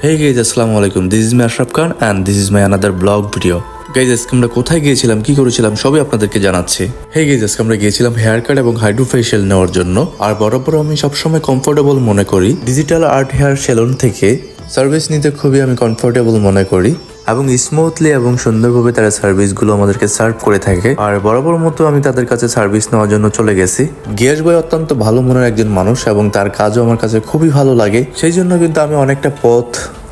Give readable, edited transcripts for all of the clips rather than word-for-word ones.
Hey guys, আসসালামু আলাইকুম। This is me Ashraf Khan and this is my another blog video. Guys আজকে আমরা কোথায় গিয়েছিলাম, কি করেছিলাম সবই আপনাদেরকে জানাচ্ছি। হে গাইজ, আজকে আমরা গিয়েছিলাম হেয়ার কাট এবং হাইড্রো ফেশিয়াল নেওয়ার জন্য। আর বরাবর আমি সবসময় কমফোর্টেবল মনে করি ডিজিটাল আর্ট হেয়ার সেলুন থেকে সার্ভিস নিতে খুবই আমি কমফোর্টেবল মনে করি এবং স্মুথলি এবং সুন্দরভাবে তারা সার্ভিসগুলো আমাদেরকে সার্ভ করে থাকে। আর বরাবর মতো আমি তাদের কাছে সার্ভিস নেওয়ার জন্য চলে গেছি। গিয়াস ভাই অত্যন্ত ভালো মনের একজন মানুষ এবং তার কাজও আমার কাছে খুবই ভালো লাগে, সেই জন্য কিন্তু আমি অনেকটা পথ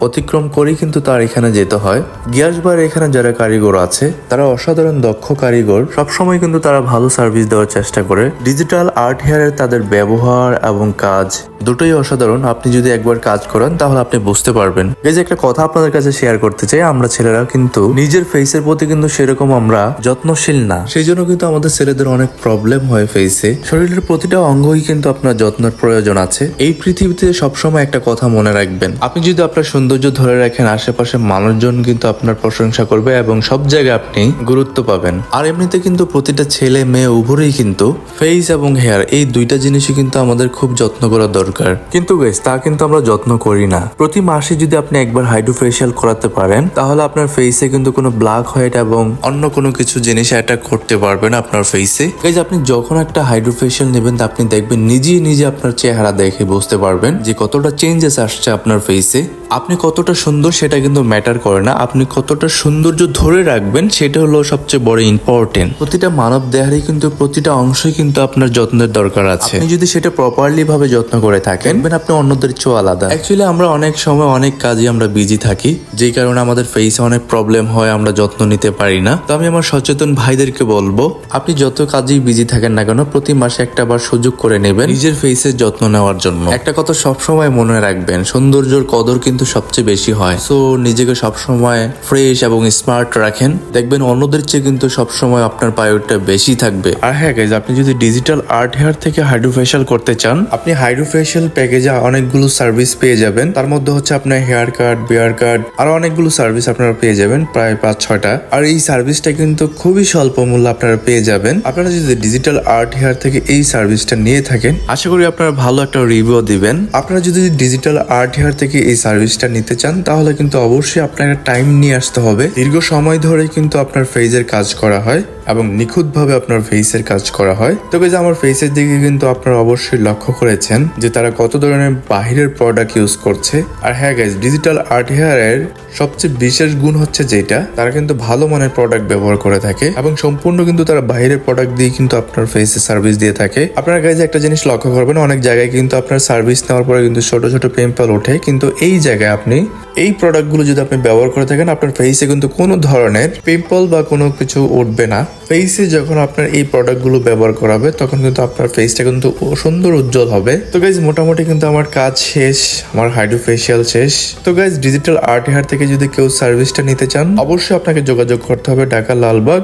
অতিক্রম করি কিন্তু তার এখানে যেতে হয়। গিয়াস ভাইয়ের এখানে যারা কারিগর আছে তারা অসাধারণ দক্ষ কারিগর, সবসময় কিন্তু তারা ভালো সার্ভিস দেওয়ার চেষ্টা করে। ডিজিটাল আর্ট হেয়ারের তাদের ব্যবহার এবং কাজ দুটোই অসাধারণ। আপনি যদি একবার কাজ করেন তাহলে আপনি বুঝতে পারবেন। এই যে একটা কথা আপনাদের কাছে শেয়ার করতে চাই, আমরা ছেলেরা কিন্তু নিজের ফেসের প্রতি কিন্তু সেরকম আমরা যত্নশীল না, সেই জন্য কিন্তু আমাদের ছেলেদের অনেক প্রবলেম হয় ফেসে। শরীরের প্রতিটা অঙ্গই কিন্তু আপনার যত্নের প্রয়োজন আছে। এই পৃথিবীতে সবসময় একটা কথা মনে রাখবেন, আপনি যদি আপনার সৌন্দর্য ধরে রাখেন আশেপাশে মানুষজন কিন্তু আপনার প্রশংসা করবে এবং সব জায়গায় আপনি গুরুত্ব পাবেন। আর এমনিতে কিন্তু প্রতিটা ছেলে মেয়ে উভয়ই কিন্তু ফেস এবং হেয়ার এই দুইটা জিনিসই কিন্তু আমাদের খুব যত্ন করা দরকার। কিন্তু গাইস তা কিন্তু আমরা যত্ন করি না। প্রতি মাসে যদি আপনি একবার হাইড্রো ফেশিয়াল করাতে পারেন তাহলে আপনার ফেসে কিন্তু কোনো ব্ল্যাক হোয়াইট এবং অন্য কোনো কিছু জিনিস অ্যাটাক করতে পারবে না আপনার ফেসে। গাইস আপনি যখন একটা হাইড্রো ফেশিয়াল নেবেন আপনি দেখবেন নিজে আপনার চেহারা দেখে বুঝতে পারবেন যে কতটা চেঞ্জেস আসছে আপনার ফেসে। আপনি কতটা সুন্দর সেটা কিন্তু ম্যাটার করে না, আপনি কতটা সৌন্দর্য ধরে রাখবেন সেটা হলো সবচেয়ে বড় ইম্পর্টেন্ট। প্রতিটা মানব দেহেরই কিন্তু প্রতিটা অংশই কিন্তু আপনার যত্নের দরকার আছে। আপনি যদি সেটা প্রপারলি ভাবে যত্ন করে থাকেন আপনি অন্যদের চেয়ে আলাদা। অ্যাকচুয়ালি আমরা অনেক সময় অনেক কাজে আমরা বিজি থাকি, যেই কারণে আমাদের ফেসে অনেক প্রবলেম হয়, আমরা যত্ন নিতে পারি না। তো আমি আমার সচেতন ভাইদেরকে বলবো, আপনি যত কাজেই বিজি থাকেন না কেন প্রতি মাসে একটা বার সুযোগ করে নেবেন নিজের ফেসের যত্ন নেওয়ার জন্য। একটা কথা সবসময় মনে রাখবেন, সৌন্দর্যের কদর কিন্তু সবচেয়ে বেশি হয়। সো নিজেকে সবসময় ফ্রেশ এবং স্মার্ট রাখেন, দেখবেন অন্যদের চেয়ে কিন্তু সবসময় আপনার পায়োটা বেশি থাকবে। আর হ্যাঁ গাইজ, আপনি যদি ডিজিটাল আর্ট হেয়ার থেকে হাইড্রো ফেশিয়াল করতে চান, আপনি হাইড্রো ফেশিয়াল প্যাকেজে অনেকগুলো সার্ভিস পেয়ে যাবেন। তার মধ্যে হচ্ছে আপনার হেয়ার কাট, বিয়ার কাট, আরো অনেকগুলো সার্ভিস আপনারা পেয়ে যাবেন, প্রায় 5-6টা। আর এই সার্ভিসটা কিন্তু খুবই স্বল্প মূল্যে আপনারা পেয়ে যাবেন। আপনারা যদি ডিজিটাল আর্ট হেয়ার থেকে এই সার্ভিসটা নিয়ে থাকেন আশা করি আপনারা ভালো একটা রিভিউ দিবেন। আপনারা যদি ডিজিটাল আর্ট হেয়ার থেকে এই সার্ভিসটা নিতে চান তাহলে কিন্তু অবশ্যই আপনাকে টাইম নিয়ে আসতে হবে। দীর্ঘ সময় ধরে কিন্তু আপনার ফেসের কাজ করা হয় এবং নিখুঁতভাবে আপনার ফেসের কাজ করা হয়। তবে যে আমার ফেসের দিকে কিন্তু আপনারা অবশ্যই লক্ষ্য করেছেন যে তারা কত ধরনের বাহিরের প্রোডাক্ট ইউজ করছে। আর হ্যাঁ গাইজ, ডিজিটাল আর্ট হেয়ারের সবচেয়ে বিশেষ গুণ হচ্ছে যেটা তারা কিন্তু ভালো মানের প্রোডাক্ট ব্যবহার করে থাকে এবং সম্পূর্ণ কিন্তু তারা বাহিরের প্রোডাক্ট দিয়ে কিন্তু আপনার ফেসে সার্ভিস দিয়ে থাকে। আপনারা গাইজ একটা জিনিস লক্ষ্য করবেন, অনেক জায়গায় কিন্তু আপনার সার্ভিস নেওয়ার পরে কিন্তু ছোট ছোট পিম্পল ওঠে, কিন্তু এই জায়গায় আপনি এই প্রোডাক্টগুলো যদি আপনি ব্যবহার করে থাকেন আপনার ফেসে কিন্তু কোনো ধরনের পিম্পল বা কোনো কিছু উঠবে না। ফেসে যখন আপনার এই প্রোডাক্টগুলো ব্যবহার করাবে তখন কিন্তু আপনার ফেসটা কিন্তু সুন্দর উজ্জ্বল হবে। তো গাইজ মোটামুটি কিন্তু আমার কাজ শেষ, আমার হাইড্রো ফেশিয়াল শেষ। তো গাইজ ডিজিটাল আর্ট হেয়ার থেকে যদি কেউ সার্ভিসটা নিতে চান অবশ্যই আপনাকে যোগাযোগ করতে হবে ঢাকা লালবাগ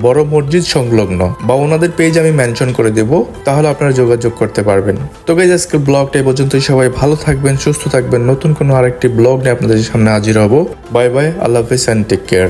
বড় মসজিদ সংলগ্ন, বা ওনাদের পেজ আমি মেনশন করে দেব, তাহলে আপনারা যোগাযোগ করতে পারবেন। তো গাইজ আজকের ব্লগটা এই পর্যন্তই। সবাই ভালো থাকবেন, সুস্থ থাকবেন। নতুন কোনো আরেকটি ব্লগ নিয়ে আপনাদের সামনে হাজির হব। বাই বাই, আল্লাহ হাফেজ এন্ড টেক কেয়ার।